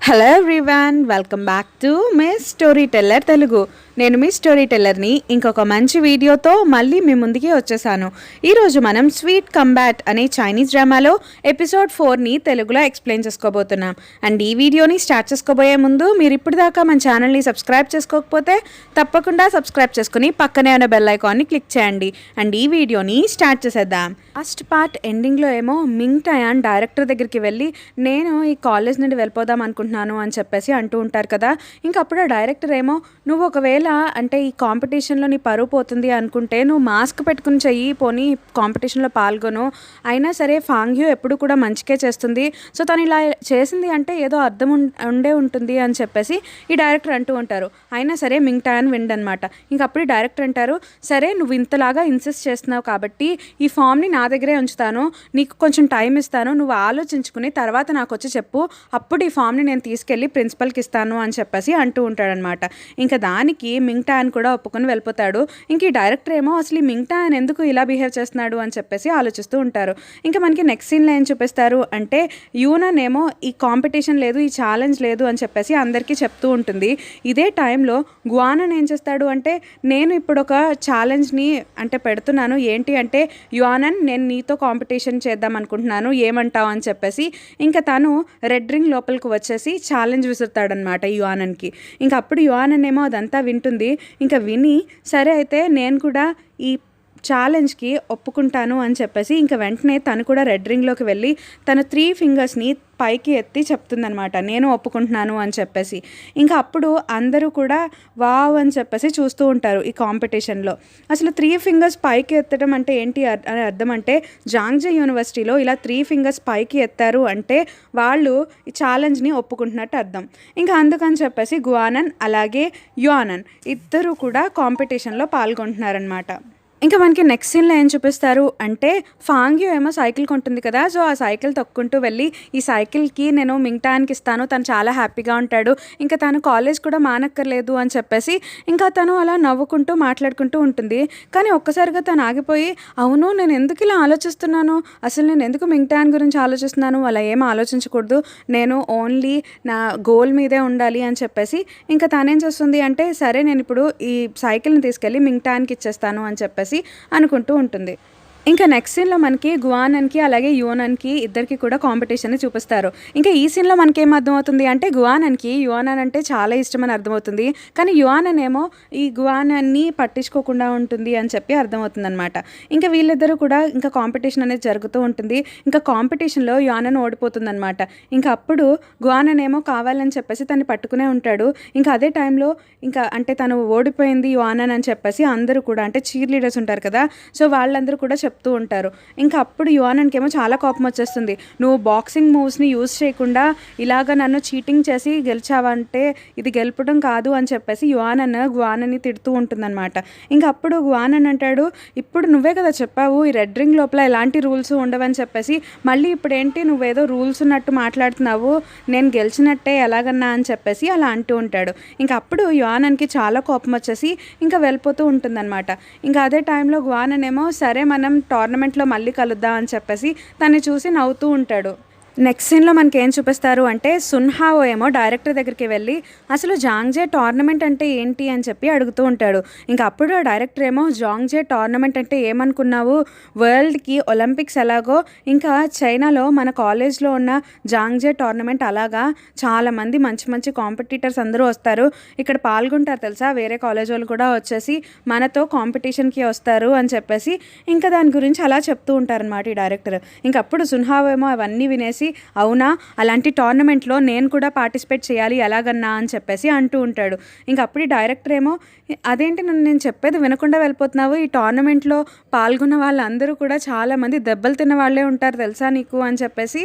Hello everyone, welcome back to miss story teller Telugu. నేను మీ story టెల్లర్ని ఇంకొక మంచి వీడియోతో మళ్ళీ మీ ముందుకి వచ్చేసాను. ఈరోజు మనం స్వీట్ కంబ్యాట్ అనే చైనీస్ డ్రామాలో ఎపిసోడ్ 4ని తెలుగులో ఎక్స్ప్లెయిన్ చేసుకోబోతున్నాం. అండ్ ఈ వీడియోని స్టార్ట్ చేసుకోబోయే ముందు మీరు ఇప్పుడు దాకా మన ఛానల్ని సబ్స్క్రైబ్ చేసుకోకపోతే తప్పకుండా సబ్స్క్రైబ్ చేసుకుని పక్కనే ఉన్న బెల్ ఐకాన్ని క్లిక్ చేయండి. అండ్ ఈ వీడియోని స్టార్ట్ చేసేద్దాం. ఫస్ట్ పార్ట్ ఎండింగ్లో ఏమో మింగ్ టయాన్ డైరెక్టర్ దగ్గరికి వెళ్ళి నేను ఈ కాలేజ్ నుండి వెళ్ళిపోదాం అనుకుంటున్నాను అని చెప్పేసి అంటూ ఉంటారు కదా. ఇంకా అప్పుడు ఆ డైరెక్టర్ ఏమో నువ్వు ఒకవేళ అంటే ఈ కాంపిటీషన్లో నీ పరువు పోతుంది అనుకుంటే నువ్వు మాస్క్ పెట్టుకుని చెయ్యి, పోనీ కాంపిటీషన్లో పాల్గొను, అయినా సరే ఫాంగ్యూ ఎప్పుడు కూడా మంచికే చేస్తుంది, సో తను ఇలా చేసింది అంటే ఏదో అర్థం ఉండే ఉంటుంది అని చెప్పేసి ఈ డైరెక్టర్ అంటూ ఉంటారు. అయినా సరే మింగ్ టయాన్ విండనమాట. ఇంకా అప్పుడు డైరెక్టర్ అంటారు, సరే నువ్వు ఇంతలాగా ఇన్సిస్ట్ చేస్తున్నావు కాబట్టి ఈ ఫామ్ని నా దగ్గరే ఉంచుతాను, నీకు కొంచెం టైం ఇస్తాను, నువ్వు ఆలోచించుకుని తర్వాత నాకు వచ్చి చెప్పు, అప్పుడు ఈ ఫామ్ని నేను తీసుకెళ్ళి ప్రిన్సిపల్కి ఇస్తాను అని చెప్పేసి అంటూ ఉంటాడనమాట. ఇంకా దానికి మింగ్ టయాన్ కూడా ఒప్పుకొని వెళ్ళిపోతాడు. ఇంక ఈ డైరెక్టర్ ఏమో అసలు ఈ మింగ్ టయాన్ ఎందుకు ఇలా బిహేవ్ చేస్తున్నాడు అని చెప్పేసి ఆలోచిస్తూ ఉంటారు. ఇంకా మనకి నెక్స్ట్ సీన్లో ఏం చూపిస్తారు అంటే యూనన్ ఏమో ఈ కాంపిటీషన్ లేదు, ఈ ఛాలెంజ్ లేదు అని చెప్పేసి అందరికీ చెప్తూ ఉంటుంది. ఇదే టైంలో గువానన్ ఏం చేస్తాడు అంటే నేను ఇప్పుడు ఒక ఛాలెంజ్ని అంటే పెడుతున్నాను, ఏంటి అంటే యువానన్ నేను నీతో కాంపిటీషన్ చేద్దాం అనుకుంటున్నాను, ఏమంటావు అని చెప్పేసి ఇంకా తను రెడ్ రింగ్ లోపలికి వచ్చేసి ఛాలెంజ్ విసురుతాడనమాట యువానన్కి. ఇంకా అప్పుడు యువానన్ ఏమో అదంతా వింటుంది. ఇంకా విని సరే అయితే నేను కూడా ఈ ఛాలెంజ్కి ఒప్పుకుంటాను అని చెప్పేసి ఇంకా వెంటనే తను కూడా రెడ్ రింగ్లోకి వెళ్ళి తన 3 ఫింగర్స్ని పైకి ఎత్తి చెప్తుందనమాట, నేను ఒప్పుకుంటున్నాను అని చెప్పేసి. ఇంకా అప్పుడు అందరూ కూడా వావ్ అని చెప్పేసి చూస్తూ ఉంటారు ఈ కాంపిటీషన్లో. అసలు 3 ఫింగర్స్ పైకి ఎత్తడం అంటే ఏంటి అని అర్థం అంటే జాంగ్జే యూనివర్సిటీలో ఇలా 3 ఫింగర్స్ పైకి ఎత్తారు అంటే వాళ్ళు ఈ ఛాలెంజ్ని ఒప్పుకుంటున్నట్టు అర్థం. ఇంకా అందుకని చెప్పేసి గువానన్ అలాగే యువానన్ ఇద్దరు కూడా కాంపిటీషన్లో పాల్గొంటున్నారనమాట. ఇంకా మనకి నెక్స్ట్ సీన్లో ఏం చూపిస్తారు అంటే ఫాంగ్యూ ఏమో సైకిల్ కొంటుంది కదా, సో ఆ సైకిల్ తొక్కుంటూ వెళ్ళి ఈ సైకిల్కి నేను మింగ్ టయాన్కి ఇస్తాను, తను చాలా హ్యాపీగా ఉంటాడు, ఇంకా తను కాలేజ్ కూడా మానక్కర్లేదు అని చెప్పేసి ఇంకా తను అలా నవ్వుకుంటూ మాట్లాడుకుంటూ ఉంటుంది. కానీ ఒక్కసారిగా తను ఆగిపోయి అవును నేను ఎందుకు ఇలా ఆలోచిస్తున్నాను, అసలు నేను ఎందుకు మింగ్ టయాన్ గురించి ఆలోచిస్తున్నాను, అలా ఏం ఆలోచించకూడదు, నేను ఓన్లీ నా గోల్ మీదే ఉండాలి అని చెప్పేసి ఇంకా తనేం చేస్తుంది అంటే సరే నేను ఇప్పుడు ఈ సైకిల్ని తీసుకెళ్ళి మింగ్ టయాన్కి ఇచ్చేస్తాను అని చెప్పేసి అనుకుంటూ ఉంటుంది. ఇంకా నెక్స్ట్ సీన్లో మనకి గువానన్కి అలాగే యువానన్కి ఇద్దరికి కూడా కాంపిటీషన్ని చూపిస్తారు. ఇంకా ఈ సీన్లో మనకి ఏం అర్థమవుతుంది అంటే గువానన్కి యువానన్ అంటే చాలా ఇష్టమని అర్థమవుతుంది, కానీ యువానన్ ఏమో ఈ గువానన్ని పట్టించుకోకుండా ఉంటుంది అని చెప్పి అర్థమవుతుంది అనమాట. ఇంకా వీళ్ళిద్దరూ కూడా ఇంకా కాంపిటీషన్ అనేది జరుగుతూ ఉంటుంది. ఇంకా కాంపిటీషన్లో యువానన్ ఓడిపోతుంది అనమాట. ఇంకా అప్పుడు గువానన్ ఏమో కావాలని చెప్పేసి తను పట్టుకునే ఉంటాడు. ఇంకా అదే టైంలో ఇంకా అంటే తను ఓడిపోయింది యువానన్ అని చెప్పేసి అందరూ కూడా అంటే చీర్ లీడర్స్ ఉంటారు కదా, సో వాళ్ళందరూ కూడా చెప్తూ ఉంటారు. ఇంకా అప్పుడు యువానన్కి ఏమో చాలా కోపం వచ్చేస్తుంది, నువ్వు బాక్సింగ్ మూవ్స్ని యూజ్ చేయకుండా ఇలాగ నన్ను చీటింగ్ చేసి గెలిచావంటే ఇది గెలపడం కాదు అని చెప్పేసి గువానన్ని తిడుతూ ఉంటుందన్నమాట. ఇంకా అప్పుడు గువానన్ అంటాడు, ఇప్పుడు నువ్వే కదా చెప్పావు ఈ రెడ్ రింగ్ లోపల ఎలాంటి రూల్స్ ఉండవని చెప్పేసి, మళ్ళీ ఇప్పుడు ఏంటి నువ్వేదో రూల్స్ ఉన్నట్టు మాట్లాడుతున్నావు, నేను గెలిచినట్టే ఎలాగన్నా అని చెప్పేసి అలా అంటూ ఉంటాడు. ఇంకా అప్పుడు యువానన్కి చాలా కోపం వచ్చేసి ఇంకా వెళ్ళిపోతూ ఉంటుందన్నమాట. ఇంకా అదే టైంలో గువానన్ ఏమో సరే మనం టోర్నమెంట్లో మళ్ళీ కలుద్దాం అని చెప్పేసి తను చూసి నవ్వుతూ ఉంటాడు. నెక్స్ట్ సీన్లో మనకి ఏం చూపిస్తారు అంటే సున్హావో ఏమో డైరెక్టర్ దగ్గరికి వెళ్ళి అసలు జాంగ్జే టోర్నమెంట్ అంటే ఏంటి అని చెప్పి అడుగుతూ ఉంటాడు. ఇంకా అప్పుడు డైరెక్టర్ ఏమో జాంగ్జే టోర్నమెంట్ అంటే ఏమనుకున్నావు, వరల్డ్కి ఒలింపిక్స్ ఎలాగో ఇంకా చైనాలో మన కాలేజ్లో ఉన్న జాంగ్జే టోర్నమెంట్ అలాగా చాలామంది మంచి మంచి కాంపిటీటర్స్ అందరూ వస్తారు, ఇక్కడ పాల్గొంటారు తెలుసా, వేరే కాలేజ్ వాళ్ళు కూడా వచ్చేసి మనతో కాంపిటీషన్కి వస్తారు అని చెప్పేసి ఇంకా దాని గురించి అలా చెప్తూ ఉంటారనమాట ఈ డైరెక్టర్. ఇంకా అప్పుడు సున్హావో ఏమో అవన్నీ వినేసి అవునా అలాంటి టోర్నమెంట్లో నేను కూడా పార్టిసిపేట్ చేయాలి ఎలాగన్నా అని చెప్పేసి అంటూ ఉంటాడు. ఇంకా అప్పుడు ఈ డైరెక్టర్ ఏమో అదేంటి నేను చెప్పేది వినకుండా వెళ్ళిపోతున్నావు, ఈ టోర్నమెంట్లో పాల్గొన్న వాళ్ళందరూ కూడా చాలామంది దెబ్బలు తిన్న వాళ్ళే ఉంటారు తెలుసా నీకు అని చెప్పేసి,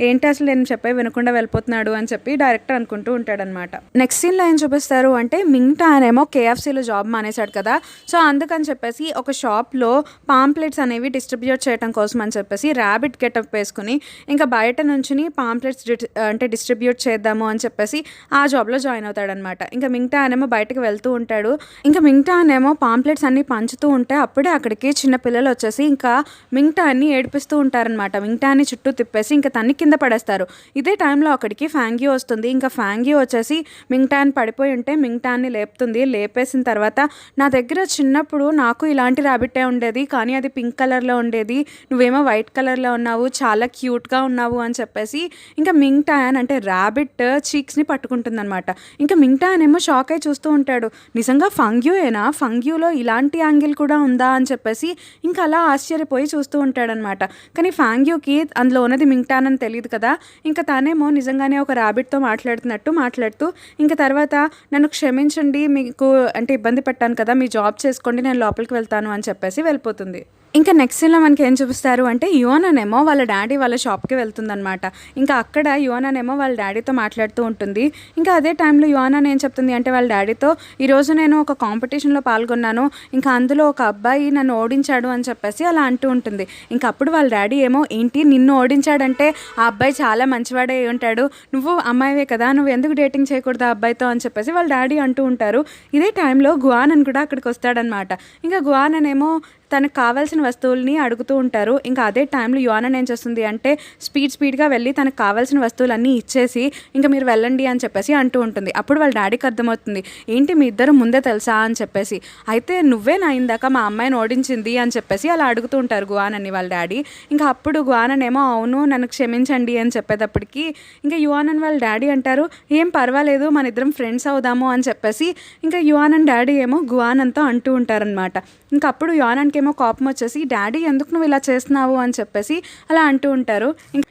ఏంటి అసలు నేను చెప్పే వినకుండా వెళ్ళిపోతున్నాడు అని చెప్పి డైరెక్టర్ అనుకుంటూ ఉంటాడనమాట. నెక్స్ట్ సీన్లో ఏం చూపిస్తారు అంటే మింగ్ టయాన్ ఏమో KFCలో జాబ్ మానేశాడు కదా, సో అందుకని చెప్పేసి ఒక షాప్లో పాంప్లెట్స్ అనేవి డిస్ట్రిబ్యూట్ చేయడం కోసం అని చెప్పేసి ర్యాబిట్ గెటప్ వేసుకుని ఇంకా బయట నుంచుని పాంప్లెట్స్ అంటే డిస్ట్రిబ్యూట్ చేద్దాము అని చెప్పేసి ఆ జాబ్లో జాయిన్ అవుతాడనమాట. ఇంకా మింగ్టాన్ ఏమో బయటకు వెళ్తూ ఉంటాడు. ఇంకా మింగ్టాన్ ఏమో పాంప్లెట్స్ అన్ని పంచుతూ ఉంటే అప్పుడే అక్కడికి చిన్న పిల్లలు వచ్చేసి ఇంకా మింగ్టాన్ని ఏడిపిస్తూ ఉంటారనమాట. మింగ్టాన్ని చుట్టూ తిప్పేసి ఇంకా తన్ని కింద పడేస్తారు. ఇదే టైంలో అక్కడికి ఫ్యాంగ్యూ వస్తుంది. ఇంకా ఫ్యాంగ్యూ వచ్చేసి మింగ్టాన్ పడిపోయి ఉంటే మింగ్టాన్ని లేపుతుంది. లేపేసిన తర్వాత నా దగ్గర చిన్నప్పుడు నాకు ఇలాంటి ర్యాబిట్టే ఉండేది, కానీ అది పింక్ కలర్లో ఉండేది, నువ్వేమో వైట్ కలర్లో ఉన్నావు, చాలా క్యూట్గా ఉన్నావు అని చెప్పేసి ఇంకా మింగ్టాన్ అంటే ర్యాబిట్ చీక్స్ని పట్టుకుంటుందన్నమాట. ఇంకా మింగ్టాన్ ఏమో షాక్ అయి చూస్తూ ఉంటాడు. నిజంగా ఫంగ్యూయేనా, ఫంగ్యూలో ఇలాంటి యాంగిల్ కూడా ఉందా అని చెప్పేసి ఇంకా అలా ఆశ్చర్యపోయి చూస్తూ ఉంటాడనమాట. కానీ ఫాంగ్యూకి అందులో ఉన్నది మింగ్టాన్ అని తెలియదు కదా. ఇంకా తానేమో నిజంగానే ఒక ర్యాబిట్తో మాట్లాడుతూ ఇంకా తర్వాత నన్ను క్షమించండి, మీకు అంటే ఇబ్బంది పెట్టాను కదా, మీ జాబ్ చేసుకోండి, నేను లోపలికి వెళ్తాను అని చెప్పేసి వెళ్ళిపోతుంది. ఇంకా నెక్స్ట్ సీన్లో మనకి ఏం చూపిస్తారు అంటే యువననేమో వాళ్ళ డాడీ వాళ్ళ షాప్కి వెళ్తుందనమాట. ఇంకా అక్కడ యువననేమో వాళ్ళ డాడీతో మాట్లాడుతూ ఉంటుంది. ఇంకా అదే టైంలో యువనన్ ఏం చెప్తుంది అంటే వాళ్ళ డాడీతో, ఈరోజు నేను ఒక కాంపిటీషన్లో పాల్గొన్నాను, ఇంకా అందులో ఒక అబ్బాయి నన్ను ఓడించాడు అని చెప్పేసి అలా అంటూ ఉంటుంది. ఇంకా అప్పుడు వాళ్ళ డాడీ ఏమో, ఏంటి నిన్ను ఓడించాడంటే ఆ అబ్బాయి చాలా మంచివాడే అయి ఉంటాడు, నువ్వు అమ్మాయివే కదా, నువ్వు ఎందుకు డేటింగ్ చేయకూడదు ఆ అబ్బాయితో అని చెప్పేసి వాళ్ళ డాడీ అంటూ ఉంటారు. ఇదే టైంలో గువానన్ కూడా అక్కడికి వస్తాడనమాట. ఇంకా గువానన్ ఏమో తనకు కావాల్సిన వస్తువుల్ని అడుగుతూ ఉంటారు. ఇంకా అదే టైంలో యువనన్ ఏం చేస్తుంది అంటే స్పీడ్గా వెళ్ళి తనకు కావాల్సిన వస్తువులన్నీ ఇచ్చేసి ఇంకా మీరు వెళ్ళండి అని చెప్పేసి అంటూ ఉంటుంది. అప్పుడు వాళ్ళ డాడీకి అర్థమవుతుంది, ఏంటి మీ ఇద్దరు ముందే తెలుసా అని చెప్పేసి, అయితే నువ్వే నా ఇందాక మా అమ్మాయిని ఓడించింది అని చెప్పేసి అలా అడుగుతూ ఉంటారు గువానన్ని వాళ్ళ డాడీ. ఇంకా అప్పుడు గువానన్ ఏమో అవును నన్ను క్షమించండి అని చెప్పేటప్పటికి ఇంకా యువనన్ వాళ్ళ డాడీ అంటారు, ఏం పర్వాలేదు మన ఇద్దరం ఫ్రెండ్స్ అవుదాము అని చెప్పేసి ఇంకా యువనన్ డాడీ ఏమో గువానన్తో అంటూ ఉంటారనమాట. ఇంకా అప్పుడు యువనన్కి ఏమో కోపం వచ్చేసి, డాడీ ఎందుకు నువ్వు ఇలా చేస్తున్నావు అని చెప్పేసి అలా అంటూ ఉంటారు.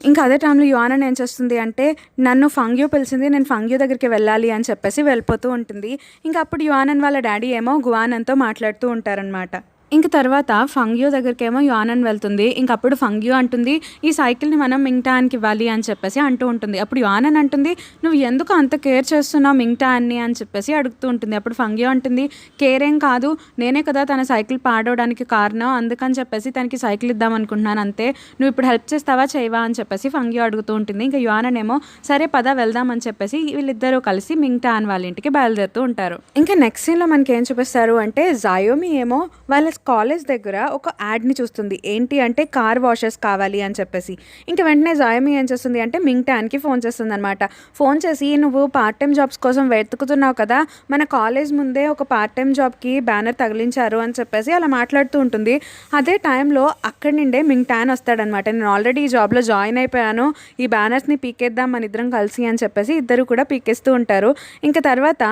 ఇంకా అదే టైంలో యువనన్ ఏం చేస్తుంది అంటే, నన్ను ఫంగ్యూ పిలిచింది, నేను ఫంగ్యూ దగ్గరికి వెళ్ళాలి అని చెప్పేసి వెళ్ళిపోతూ ఉంటుంది. ఇంకా అప్పుడు యువనన్ వాళ్ళ డాడీ ఏమో గువానన్తో మాట్లాడుతూ ఉంటారనమాట. ఇంక తర్వాత ఫంగ్యూ దగ్గరికేమో యువనన్ వెళ్తుంది. ఇంక అప్పుడు ఫంగ్యూ అంటుంది, ఈ సైకిల్ని మనం మింగ్టాన్కి ఇవ్వాలి అని చెప్పేసి అంటూ ఉంటుంది. అప్పుడు యువనన్ అంటుంది, నువ్వు ఎందుకు అంత కేర్ చేస్తున్నావు మింగ్టాన్ని అని చెప్పేసి అడుగుతూ ఉంటుంది. అప్పుడు ఫంగ్యూ అంటుంది, కేర్ ఏం కాదు, నేనే కదా తన సైకిల్ పాడవడానికి కారణం, అందుకని చెప్పేసి తనకి సైకిల్ ఇద్దాం అనుకుంటున్నాను అంతే, నువ్వు ఇప్పుడు హెల్ప్ చేస్తావా చేయవా అని చెప్పేసి ఫంగ్యూ అడుగుతూ ఉంటుంది. ఇంకా యువనన్ ఏమో సరే పద వెళ్దాం అని చెప్పేసి వీళ్ళిద్దరూ కలిసి మింగ్టాన్ వాళ్ళ ఇంటికి బయలుదేరుతూ ఉంటారు. ఇంకా నెక్స్ట్ సీన్లో మనకి ఏం చూపిస్తారు అంటే, జాయోమి ఏమో వాళ్ళ కాలేజ్ దగ్గర ఒక యాడ్ని చూస్తుంది. ఏంటి అంటే కార్ వాషర్స్ కావాలి అని చెప్పేసి. ఇంకా వెంటనే జాయోమి ఏం చేస్తుంది అంటే మింగ్టాన్కి ఫోన్ చేస్తుంది అనమాట. ఫోన్ చేసి, నువ్వు పార్ట్ టైం జాబ్స్ కోసం వెతుకుతున్నావు కదా, మన కాలేజ్ ముందే ఒక పార్ట్ టైం జాబ్కి బ్యానర్ తగిలించారు అని చెప్పేసి అలా మాట్లాడుతూ ఉంటుంది. అదే టైంలో అక్కడి నుండే మింగ్టాన్ వస్తాడనమాట. నేను ఆల్రెడీ ఈ జాబ్లో జాయిన్ అయిపోయాను, ఈ బ్యానర్స్ని పీకేద్దాం మన ఇద్దరం కలిసి అని చెప్పేసి ఇద్దరు కూడా పీకేస్తూ ఉంటారు. ఇంకా తర్వాత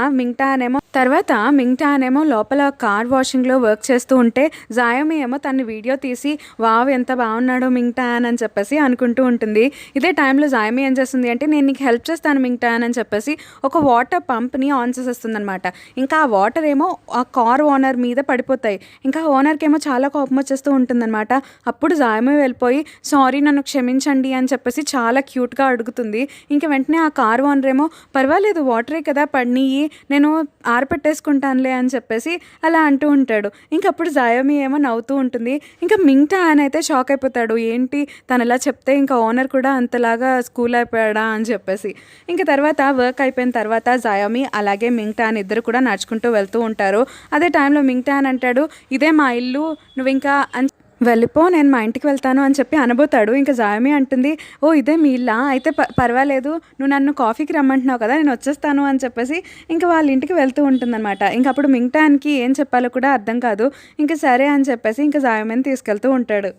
మింగ్టాన్ ఏమో లోపల కార్ వాషింగ్లో వర్క్ చేస్తూ ఉంటే జాయోమి ఏమో తన వీడియో తీసి వావ్ ఎంత బాగున్నాడో మింగ్టాన్ అని చెప్పేసి అనుకుంటూ ఉంటుంది. ఇదే టైంలో జాయోమి ఏం చేస్తుంది అంటే, నేను నీకు హెల్ప్ చేస్తాను మింగ్టాన్ అని చెప్పేసి ఒక వాటర్ పంప్ని ఆన్ చేసేస్తుంది అనమాట. ఇంకా ఆ వాటర్ ఏమో ఆ కార్ ఓనర్ మీద పడిపోతాయి. ఇంకా ఓనర్కి ఏమో చాలా కోపం వచ్చేస్తూ ఉంటుందన్నమాట. అప్పుడు జాయోమి వెళ్ళిపోయి సారీ నన్ను క్షమించండి అని చెప్పేసి చాలా క్యూట్గా అడుగుతుంది. ఇంకా వెంటనే ఆ కార్ ఓనర్ ఏమో పర్వాలేదు వాటరే కదా పడినాయి, నేను ఆరపెట్టేసుకుంటానులే అని చెప్పేసి అలా అంటూ ఉంటాడు. ఇంకప్పుడు జాయోమి ఏమో నవ్వుతూ ఉంటుంది. ఇంకా మింగ్టాన్ అయితే షాక్ అయిపోతాడు, ఏంటి తను ఇలా చెప్తే ఇంకా ఓనర్ కూడా అంతలాగా స్కూల్ అయిపోయాడా అని చెప్పేసి. ఇంకా తర్వాత వర్క్ అయిపోయిన తర్వాత జాయోమి అలాగే మింగ్టాన్ ఇద్దరు కూడా నడుచుకుంటూ వెళ్తూ ఉంటారు. అదే టైంలో మింగ్టాన్ అంటాడు, ఇదే మా ఇల్లు, నువ్వు ఇంకా వెళ్ళిపో, నేను మా ఇంటికి వెళ్తాను అని చెప్పి అనబోతాడు. ఇంకా జాయోమి అంటుంది, ఓ ఇదే మీ ఇల్లా, అయితే పర్వాలేదు, నువ్వు నన్ను కాఫీకి రమ్మంటున్నావు కదా, నేను వచ్చేస్తాను అని చెప్పేసి ఇంకా వాళ్ళ ఇంటికి వెళ్తూ ఉంటుందన్నమాట. ఇంకా అప్పుడు మింగ్టాన్కి ఏం చెప్పాలో కూడా అర్థం కాదు. ఇంకా సరే అని చెప్పేసి ఇంకా జాయోమిని తీసుకెళ్తూ ఉంటాడు.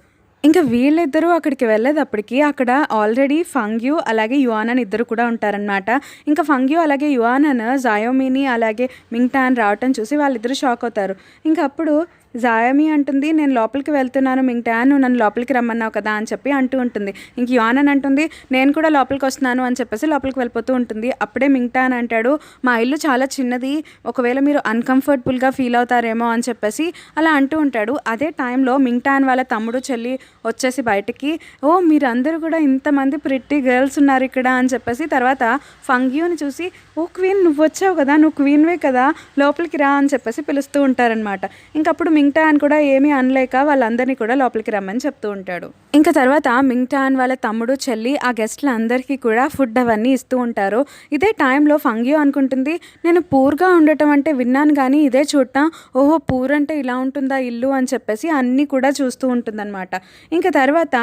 ఇంకా వీళ్ళిద్దరూ అక్కడికి వెళ్ళేటప్పటికి అక్కడ ఆల్రెడీ ఫంగ్యూ అలాగే యువానన్ ఇద్దరు కూడా ఉంటారనమాట. ఇంకా ఫంగ్యూ అలాగే యువానన్ జాయోమిని అలాగే మింగ్టాన్ రావటం చూసి వాళ్ళిద్దరూ షాక్ అవుతారు. ఇంకా అప్పుడు జాయోమి అంటుంది, నేను లోపలికి వెళ్తున్నాను మింగ్టాన్, నువ్వు నన్ను లోపలికి రమ్మన్నావు కదా అని చెప్పి అంటూ ఉంటుంది. ఇంక యువానన్ అంటుంది, నేను కూడా లోపలికి వస్తున్నాను అని చెప్పేసి లోపలికి వెళ్ళిపోతూ ఉంటుంది. అప్పుడే మింగ్టాన్ అంటాడు, మా ఇల్లు చాలా చిన్నది, ఒకవేళ మీరు అన్కంఫర్టబుల్గా ఫీల్ అవుతారేమో అని చెప్పేసి అలా అంటూ ఉంటాడు. అదే టైంలో మింగ్టాన్ వాళ్ళ తమ్ముడు చెల్లి వచ్చేసి బయటికి, ఓ మీరందరూ కూడా ఇంతమంది ప్రిట్టి గర్ల్స్ ఉన్నారు ఇక్కడ అని చెప్పేసి తర్వాత ఫంగ్యూని చూసి, ఓ క్వీన్ నువ్వు వచ్చావు కదా, నువ్వు క్వీన్వే కదా, లోపలికి రా అని చెప్పేసి పిలుస్తూ ఉంటారనమాట. ఇంకప్పుడు మింగ్టాన్ కూడా ఏమీ అనలేక వాళ్ళందరినీ కూడా లోపలికి రమ్మని చెప్తూ ఉంటాడు. ఇంకా తర్వాత మింగ్టాన్ వాళ్ళ తమ్ముడు చెల్లి ఆ గెస్ట్ల అందరికీ కూడా ఫుడ్ అవన్నీ ఇస్తూ ఉంటారు. ఇదే టైంలో ఫంగ్యూ అనుకుంటుంది, నేను పూర్గా ఉండటం అంటే విన్నాను కానీ ఇదే చూడటం, ఓహో పూర్ అంటే ఇలా ఉంటుందా ఇల్లు అని చెప్పేసి అన్నీ కూడా చూస్తూ ఉంటుందన్నమాట. ఇంకా తర్వాత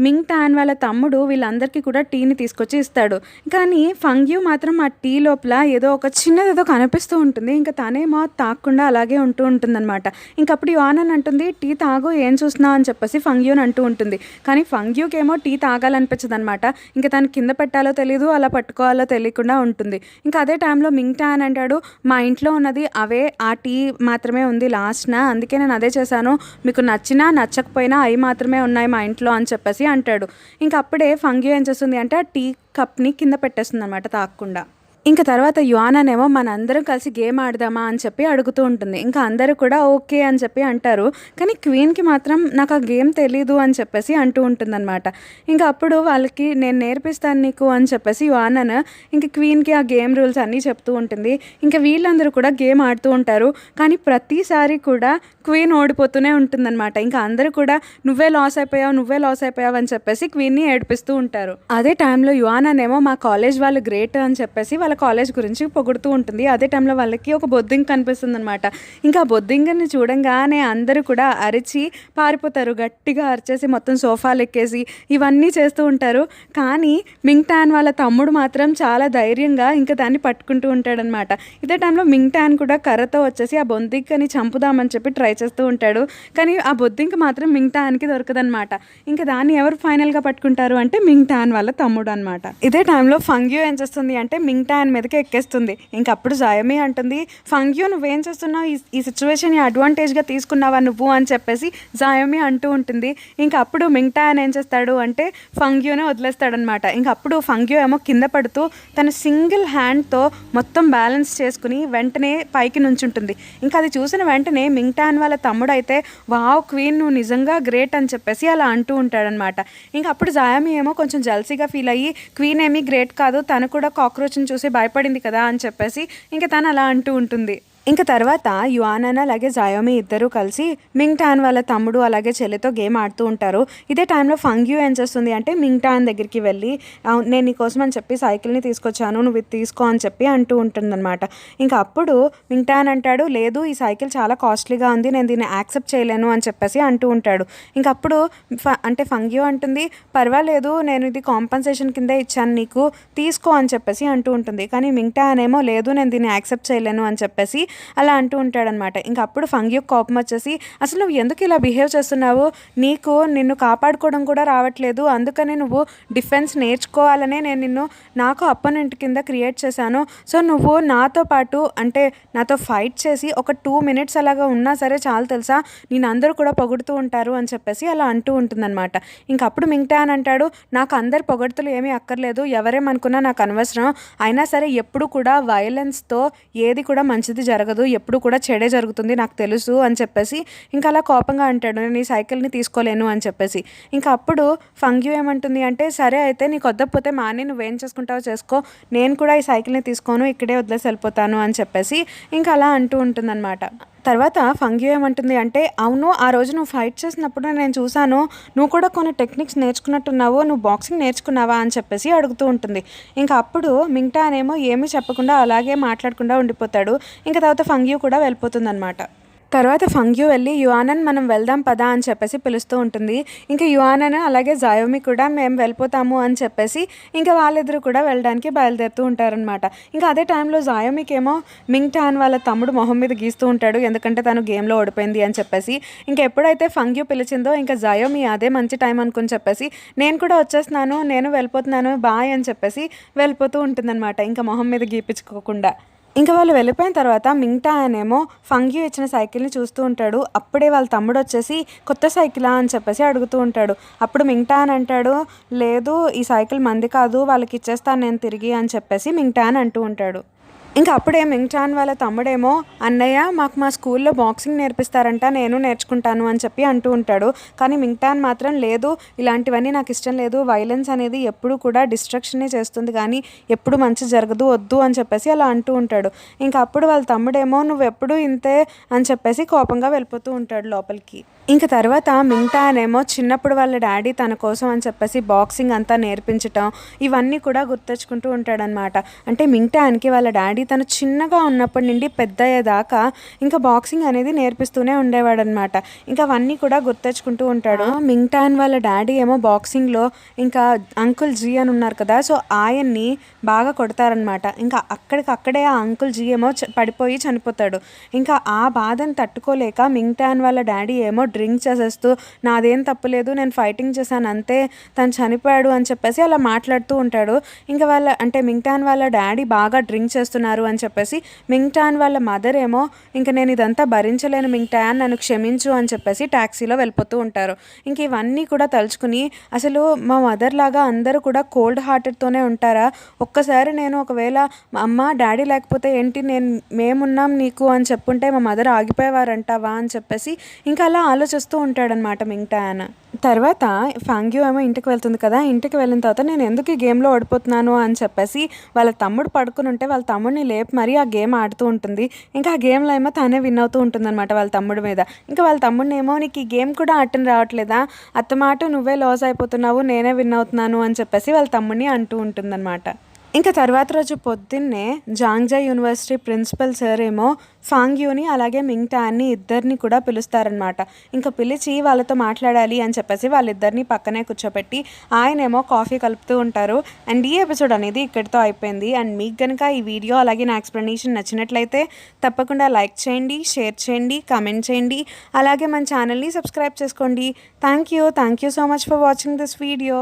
మింగ్టాన్ వాళ్ళ తమ్ముడు వీళ్ళందరికీ కూడా టీని తీసుకొచ్చి ఇస్తాడు. కానీ ఫంగ్యూ మాత్రం ఆ టీ లోపల ఏదో ఒక చిన్నదేదో కనిపిస్తూ ఉంటుంది. ఇంకా తనేమో తాగకుండా అలాగే ఉంటూ ఉంటుందన్నమాట. ఇంకప్పుడు యువానన్ అంటుంది, టీ తాగు ఏం చూస్తున్నావు అని చెప్పేసి ఫంగ్యూని అంటూ ఉంటుంది. కానీ ఫంగ్యూకి ఏమో టీ తాగాలనిపించదు అనమాట. ఇంకా తను కింద పెట్టాలో తెలీదు, అలా పట్టుకోవాలో తెలియకుండా ఉంటుంది. ఇంకా అదే టైంలో మింగ్టాన్ అంటాడు, మా ఇంట్లో ఉన్నది అవే ఆ టీ మాత్రమే ఉంది లాస్ట్న, అందుకే నేను అదే చేశాను, మీకు నచ్చినా నచ్చకపోయినా అవి మాత్రమే ఉన్నాయి మా ఇంట్లో అని చెప్పేసి అంటాడు. ఇంకా అప్పుడే ఫంగ్యూ ఏం చేస్తుంది అంటే ఆ టీ కప్ని కింద పెట్టేస్తుంది అనమాట తాగకుండా. ఇంకా తర్వాత యువానన్ ఏమో మనందరం కలిసి గేమ్ ఆడదామా అని చెప్పి అడుగుతూ ఉంటుంది. ఇంకా అందరూ కూడా ఓకే అని చెప్పి అంటారు. కానీ క్వీన్కి మాత్రం నాకు ఆ గేమ్ తెలీదు అని చెప్పేసి అంటూ ఉంటుందన్నమాట. ఇంకా అప్పుడు వాళ్ళకి నేను నేర్పిస్తాను నీకు అని చెప్పేసి యువానన్ ఇంకా క్వీన్కి ఆ గేమ్ రూల్స్ అన్నీ చెప్తూ ఉంటుంది. ఇంకా వీళ్ళందరూ కూడా గేమ్ ఆడుతూ ఉంటారు. కానీ ప్రతిసారి కూడా క్వీన్ ఓడిపోతూనే ఉంటుందన్నమాట. ఇంకా అందరూ కూడా నువ్వే లాస్ అయిపోయావు అని చెప్పేసి క్వీన్ని ఏడిపిస్తూ ఉంటారు. అదే టైంలో యువానన్ ఏమో మా కాలేజ్ వాళ్ళు గ్రేట్ అని చెప్పేసి వాళ్ళ కాలేజ్ గురించి పొగుడుతూ ఉంటుంది. అదే టైంలో వాళ్ళకి ఒక బొద్దింక కనిపిస్తుంది అనమాట. ఇంకా ఆ బొద్దింకని చూడంగానే అందరూ కూడా అరిచి పారిపోతారు, గట్టిగా అరిచేసి మొత్తం సోఫాలు ఎక్కేసి ఇవన్నీ చేస్తూ ఉంటారు. కానీ మింగ్టాన్ వాళ్ళ తమ్ముడు మాత్రం చాలా ధైర్యంగా ఇంకా దాన్ని పట్టుకుంటూ ఉంటాడనమాట. ఇదే టైంలో మింగ్టాన్ కూడా కర్రతో వచ్చేసి ఆ బొద్దింకని చంపుదామని చెప్పి ట్రై చేస్తూ ఉంటాడు. కానీ ఆ బొద్దింక మాత్రం మింగ్టాన్కి దొరకదనమాట. ఇంకా దాన్ని ఎవరు ఫైనల్గా పట్టుకుంటారు అంటే మింగ్టాన్ వాళ్ళ తమ్ముడు అనమాట. ఇదే టైంలో ఫంగ్యూ ఏం చేస్తుంది అంటే మింగ్టాన్ మీదకి ఎక్కేస్తుంది. ఇంకప్పుడు జాయమి అంటుంది, ఫంగ్యూ నువ్వేం చేస్తున్నావు, ఈ సిచ్యువేషన్ అడ్వాంటేజ్గా తీసుకున్నావా నువ్వు అని చెప్పేసి జాయమి అంటూ ఉంటుంది. ఇంకా అప్పుడు మింగ్టాన్ ఏం చేస్తాడు అంటే ఫంగ్యూనే వదిలేస్తాడనమాట. ఇంకప్పుడు ఫంగ్యూ ఏమో కింద పడుతూ తన సింగిల్ హ్యాండ్తో మొత్తం బ్యాలెన్స్ చేసుకుని వెంటనే పైకి నుంచుంటుంది. ఇంకా అది చూసిన వెంటనే మింగ్టాన్ వాళ్ళ తమ్ముడు అయితే వావ్ క్వీన్ నువ్వు నిజంగా గ్రేట్ అని చెప్పేసి అలా అంటూ ఉంటాడనమాట. ఇంకా అప్పుడు జాయమి ఏమో కొంచెం జల్సీగా ఫీల్ అయ్యి క్వీన్ ఏమీ గ్రేట్ కాదు, తను కూడా కాక్రోచ్ని చూసి భయపడింది కదా అని చెప్పేసి ఇంకా తను అలా అంటూ ఉంటుంది. ఇంకా తర్వాత యువానన్ అలాగే జాయోమి ఇద్దరూ కలిసి మింగ్టాన్ వాళ్ళ తమ్ముడు అలాగే చెల్లితో గేమ్ ఆడుతూ ఉంటారు. ఇదే టైంలో ఫంగ్యూ ఏం చేస్తుంది అంటే మింగ్టాన్ దగ్గరికి వెళ్ళి నేను నీకోసం అని చెప్పి సైకిల్ని తీసుకొచ్చాను, నువ్వు ఇది తీసుకో అని చెప్పి అంటూ ఉంటుందన్నమాట. ఇంకా అప్పుడు మింగ్టాన్ అంటాడు, లేదు ఈ సైకిల్ చాలా కాస్ట్లీగా ఉంది, నేను దీన్ని యాక్సెప్ట్ చేయలేను అని చెప్పేసి అంటూ ఉంటాడు. ఇంకా అప్పుడు అంటే ఫంగ్యూ అంటుంది, పర్వాలేదు నేను ఇది కాంపన్సేషన్ కిందే ఇచ్చాను నీకు, తీసుకో అని చెప్పేసి అంటూ ఉంటుంది. కానీ మింగ్టాన్ ఏమో లేదు నేను దీన్ని యాక్సెప్ట్ చేయలేను అని చెప్పేసి అలా అంటూ ఉంటాడనమాట. ఇంకా అప్పుడు ఫంగ్యూ కోపం వచ్చేసి అసలు నువ్వు ఎందుకు ఇలా బిహేవ్ చేస్తున్నావు, నిన్ను కాపాడుకోవడం కూడా రావట్లేదు, అందుకని నువ్వు డిఫెన్స్ నేర్చుకోవాలనే నేను నాకు అపోనెంట్ కింద క్రియేట్ చేశాను, సో నువ్వు నాతో పాటు అంటే నాతో ఫైట్ చేసి ఒక 2 minutes అలాగా ఉన్నా సరే చాలు తెలుసా, నేను అందరూ కూడా పొగుడుతూ ఉంటారు అని చెప్పేసి అలా అంటూ ఉంటుందన్నమాట. ఇంకా అప్పుడు మింగ్టాన్ అంటాడు, నాకు అందరు పొగడుతులు ఏమీ అక్కర్లేదు, ఎవరేమనుకున్నా నాకు అనవసరం, అయినా సరే ఎప్పుడు కూడా వైలెన్స్తో ఏది కూడా మంచిది జరగదు, ఎప్పుడు కూడా చెడే జరుగుతుంది నాకు తెలుసు అని చెప్పేసి ఇంకా అలా కోపంగా అంటాడు, నేను ఈ సైకిల్ని తీసుకోలేను అని చెప్పేసి. ఇంకా అప్పుడు ఫంగ్యూ ఏమంటుంది అంటే సరే అయితే నీకు వద్దకపోతే మాని నువ్వేం చేసుకుంటావో చేసుకో, నేను కూడా ఈ సైకిల్ని తీసుకోను, ఇక్కడే వదిలేసి వెళ్ళిపోతాను అని చెప్పేసి ఇంకా అలా అంటూ ఉంటుందన్నమాట. తర్వాత ఫంగ్యూ ఏమంటుంది అంటే అవును ఆ రోజు నువ్వు ఫైట్ చేసినప్పుడు నేను చూశాను, నువ్వు కూడా కొన్ని టెక్నిక్స్ నేర్చుకున్నట్టున్నావు, నువ్వు బాక్సింగ్ నేర్చుకున్నావా అని చెప్పేసి అడుగుతూ ఉంటుంది. ఇంకా అప్పుడు మింగ్టాన్ ఏమో ఏమీ చెప్పకుండా అలాగే మాట్లాడకుండా ఉండిపోతాడు. ఇంకా తర్వాత ఫంగ్యూ కూడా వెళ్ళిపోతుందన్నమాట. తర్వాత ఫంగ్యూ వెళ్ళి యువానన్ మనం వెళ్దాం పదా అని చెప్పేసి పిలుస్తూ ఉంటుంది. ఇంకా యువానన్ అలాగే జాయోమి కూడా మేము వెళ్ళిపోతాము అని చెప్పేసి ఇంకా వాళ్ళిద్దరూ కూడా వెళ్ళడానికి బయలుదేరుతూ ఉంటారనమాట. ఇంకా అదే టైంలో జాయోమికి ఏమో మింగ్టాన్ వాళ్ళ తమ్ముడు మొహం మీద గీస్తూ ఉంటాడు, ఎందుకంటే తను గేమ్లో ఓడిపోయింది అని చెప్పేసి. ఇంకా ఎప్పుడైతే ఫంగ్యూ పిలిచిందో ఇంకా జాయోమి అదే మంచి టైం అనుకుని చెప్పేసి నేను కూడా వచ్చేస్తున్నాను, నేను వెళ్ళిపోతున్నాను బాయ్ అని చెప్పేసి వెళ్ళిపోతూ ఉంటుందన్నమాట, ఇంకా మొహం మీద గీపించుకోకుండా. ఇంకా వాళ్ళు వెళ్ళిపోయిన తర్వాత మింగ్టాన్ ఏమో ఫంగ్యూ ఇచ్చిన సైకిల్ని చూస్తూ ఉంటాడు. అప్పుడే వాళ్ళ తమ్ముడు వచ్చేసి కొత్త సైకిలా అని చెప్పేసి అడుగుతూ ఉంటాడు. అప్పుడు మింగ్టాన్ అంటాడు, లేదు ఈ సైకిల్ మంది కాదు, వాళ్ళకి ఇచ్చేస్తాను నేను తిరిగి అని చెప్పేసి మింగ్టాన్ అంటూ ఉంటాడు. ఇంకా అప్పుడే మింగ్టాన్ వాళ్ళ తమ్ముడేమో అన్నయ్య మాకు మా స్కూల్లో బాక్సింగ్ నేర్పిస్తారంట, నేను నేర్చుకుంటాను అని చెప్పి అంటూ ఉంటాడు. కానీ మింగ్టాన్ మాత్రం లేదు, ఇలాంటివన్నీ నాకు ఇష్టం లేదు, వైలెన్స్ అనేది ఎప్పుడు కూడా డిస్ట్రక్షనే చేస్తుంది కానీ ఎప్పుడు మంచి జరగదు, వద్దు అని చెప్పేసి అలా అంటూ ఉంటాడు. ఇంకా అప్పుడు వాళ్ళ తమ్ముడేమో నువ్వు ఎప్పుడు ఇంతే అని చెప్పేసి కోపంగా వెళ్ళిపోతూ ఉంటాడు లోపలికి. ఇంకా తర్వాత మింగ్టాన్ ఏమో చిన్నప్పుడు వాళ్ళ డాడీ తన కోసం అని చెప్పేసి బాక్సింగ్ అంతా నేర్పించటం ఇవన్నీ కూడా గుర్తెచ్చుకుంటూ ఉంటాడనమాట. అంటే మింగ్టాన్కి వాళ్ళ డాడీ తను చిన్నగా ఉన్నప్పటి నుండి పెద్ద అయ్యేదాకా ఇంకా బాక్సింగ్ అనేది నేర్పిస్తూనే ఉండేవాడనమాట. ఇంకా అవన్నీ కూడా గుర్తెచ్చుకుంటూ ఉంటాడు. మింగ్టాన్ వాళ్ళ డాడీ ఏమో బాక్సింగ్లో ఇంకా అంకుల్ జీ అని ఉన్నారు కదా, సో ఆయన్ని బాగా కొడతారనమాట. ఇంకా అక్కడికక్కడే ఆ అంకుల్ జీ ఏమో పడిపోయి చనిపోతాడు. ఇంకా ఆ బాధను తట్టుకోలేక మింగ్టాన్ వాళ్ళ డాడీ ఏమో డ్రింక్ చేసేస్తూ నాదేం తప్పులేదు, నేను ఫైటింగ్ చేశాను అంతే, తను చనిపోయాడు అని చెప్పేసి అలా మాట్లాడుతూ ఉంటాడు. ఇంకా అంటే మింగ్టాన్ వాళ్ళ డాడీ బాగా డ్రింక్ చేస్తున్నారు అని చెప్పేసి మింగ్టాన్ వాళ్ళ మదర్ ఏమో ఇంకా నేను ఇదంతా భరించలేను మింగ్టాన్, నన్ను క్షమించు అని చెప్పేసి ట్యాక్సీలో వెళ్ళిపోతూ ఉంటారు. ఇంక ఇవన్నీ కూడా తలుచుకుని అసలు మా మదర్ లాగా అందరూ కూడా కోల్డ్ హార్టెడ్తోనే ఉంటారా, ఒక్కసారి నేను ఒకవేళ అమ్మ డాడీ లేకపోతే ఏంటి, మేమున్నాం నీకు అని చెప్పుంటే మా మదర్ ఆగిపోయేవారంటావా అని చెప్పేసి ఇంకా అలా ఆలోచిస్తూ ఉంటాడనమాట మింగ్టాన్. తర్వాత ఫాంగ్యూ ఏమో ఇంటికి వెళ్తుంది కదా, ఇంటికి వెళ్ళిన తర్వాత నేను ఎందుకు ఈ గేమ్లో ఓడిపోతున్నాను అని చెప్పేసి వాళ్ళ తమ్ముడు పడుకుని ఉంటే వాళ్ళ తమ్ముడిని లేపి మరీ ఆ గేమ్ ఆడుతూ ఉంటుంది. ఇంకా ఆ గేమ్లో ఏమో తానే విన్ అవుతూ ఉంటుంది అనమాట వాళ్ళ తమ్ముడి మీద. ఇంకా వాళ్ళ తమ్ముడిని ఏమో నీకు ఈ గేమ్ కూడా ఆటని రావట్లేదా, అత్తమాట నువ్వే లాస్ అయిపోతున్నావు, నేనే విన్ అవుతున్నాను అని చెప్పేసి వాళ్ళ తమ్ముడిని అంటూ ఉంటుందన్నమాట. ఇంకా తర్వాత రోజు పొద్దున్నే జాంగ్జా యూనివర్సిటీ ప్రిన్సిపల్ సార్ ఏమో ఫాంగ్యూని అలాగే మింగ్టాన్ని ఇద్దరిని కూడా పిలుస్తారనమాట. ఇంకా పిలిచి వాళ్ళతో మాట్లాడాలి అని చెప్పేసి వాళ్ళిద్దరిని పక్కనే కూర్చోపెట్టి ఆయనేమో కాఫీ కలుపుతూ ఉంటారు. అండ్ ఈ ఎపిసోడ్ అనేది ఇక్కడితో అయిపోయింది. అండ్ మీకు కనుక ఈ వీడియో అలాగే నా ఎక్స్ప్లెనేషన్ నచ్చినట్లయితే తప్పకుండా లైక్ చేయండి, షేర్ చేయండి, కామెంట్ చేయండి, అలాగే మన ఛానల్ని సబ్స్క్రైబ్ చేసుకోండి. Thank you so much for watching this video.